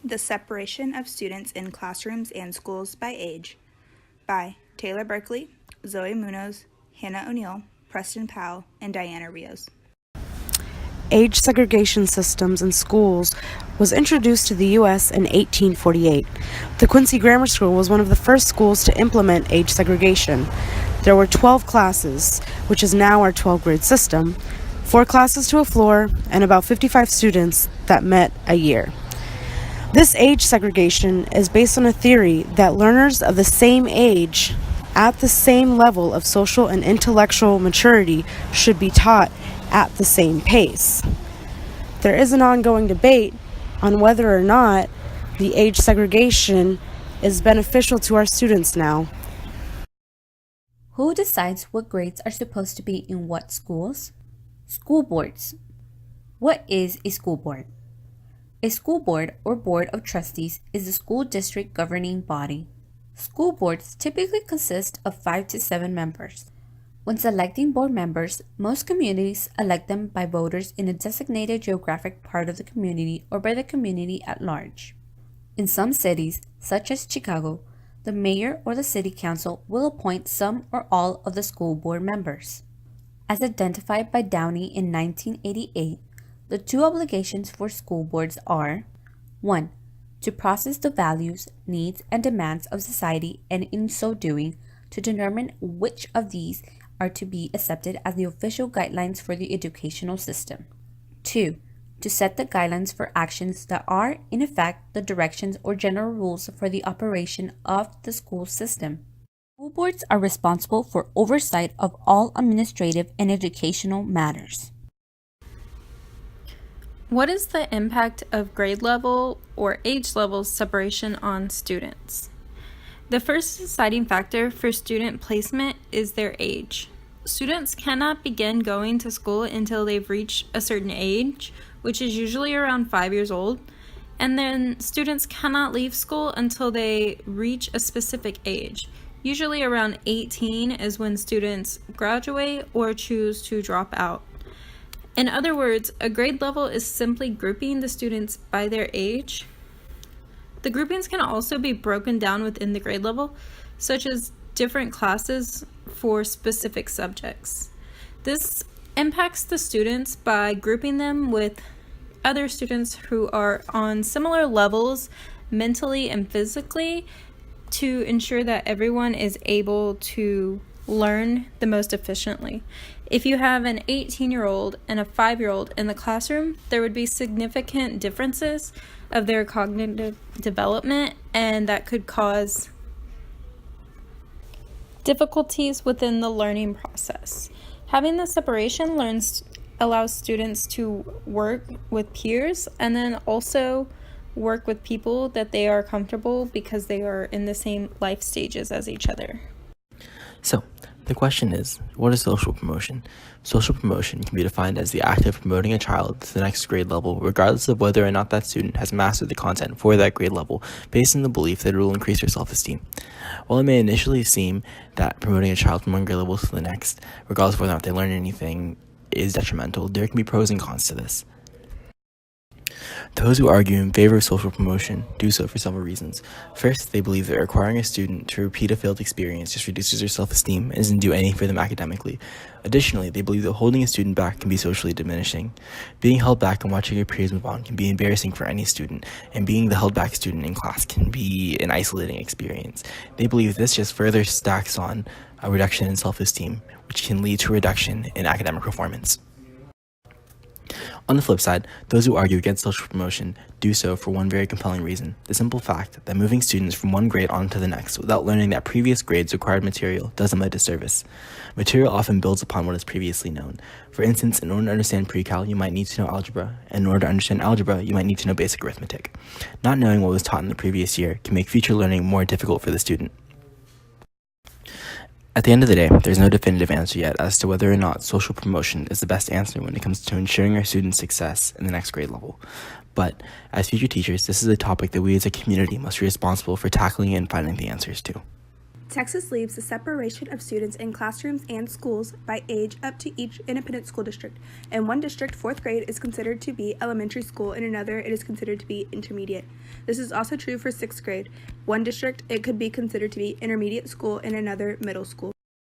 The Separation of Students in Classrooms and Schools by Age by Taylor Berkeley, Zoe Munoz, Hannah O'Neill, Preston Powell, and Diana Rios. Age segregation systems in schools was introduced to the U.S. in 1848. The Quincy Grammar School was one of the first schools to implement age segregation. There were 12 classes, which is now our 12-grade system, 4 classes to a floor, and about 55 students that met a year. This age segregation is based on a theory that learners of the same age at the same level of social and intellectual maturity should be taught at the same pace. There is an ongoing debate on whether or not the age segregation is beneficial to our students now. Who decides what grades are supposed to be in what schools? School boards. What is a school board? A school board or board of trustees is the school district governing body. School boards typically consist of 5 to 7 members. When selecting board members, most communities elect them by voters in a designated geographic part of the community or by the community at large. In some cities, such as Chicago, the mayor or the city council will appoint some or all of the school board members. As identified by Downey in 1988, the 2 obligations for school boards are 1. To process the values, needs, and demands of society, and in so doing, to determine which of these are to be accepted as the official guidelines for the educational system. 2. To set the guidelines for actions that are, in effect, the directions or general rules for the operation of the school system. School boards are responsible for oversight of all administrative and educational matters. What is the impact of grade level or age level separation on students? The first deciding factor for student placement is their age. Students cannot begin going to school until they've reached a certain age, which is usually around 5 years old, and then students cannot leave school until they reach a specific age. Usually around 18 is when students graduate or choose to drop out. In other words, a grade level is simply grouping the students by their age. The groupings can also be broken down within the grade level, such as different classes for specific subjects. This impacts the students by grouping them with other students who are on similar levels mentally and physically to ensure that everyone is able to learn the most efficiently. If you have an 18-year-old and a 5-year-old in the classroom, there would be significant differences of their cognitive development, and that could cause difficulties within the learning process. Having the separation allows students to work with peers and then also work with people that they are comfortable because they are in the same life stages as each other. So, the question is, what is social promotion? Social promotion can be defined as the act of promoting a child to the next grade level, regardless of whether or not that student has mastered the content for that grade level, based on the belief that it will increase their self-esteem. While it may initially seem that promoting a child from one grade level to the next, regardless of whether or not they learn anything, is detrimental, there can be pros and cons to this. Those who argue in favor of social promotion do so for several reasons. First, they believe that requiring a student to repeat a failed experience just reduces their self-esteem and doesn't do anything for them academically. Additionally, they believe that holding a student back can be socially diminishing. Being held back and watching your peers move on can be embarrassing for any student, and being the held back student in class can be an isolating experience. They believe this just further stacks on a reduction in self-esteem, which can lead to a reduction in academic performance. On the flip side, those who argue against social promotion do so for one very compelling reason: the simple fact that moving students from one grade on to the next without learning that previous grades required material does them a disservice. Material often builds upon what is previously known. For instance, in order to understand pre-cal, you might need to know algebra, and in order to understand algebra, you might need to know basic arithmetic. Not knowing what was taught in the previous year can make future learning more difficult for the student. At the end of the day, there's no definitive answer yet as to whether or not social promotion is the best answer when it comes to ensuring our students' success in the next grade level. But, as future teachers, this is a topic that we as a community must be responsible for tackling and finding the answers to. Texas leaves the separation of students in classrooms and schools by age up to each independent school district. In one district, 4th grade is considered to be elementary school, in another, it is considered to be intermediate. This is also true for 6th grade. One district, it could be considered to be intermediate school, in another, middle school.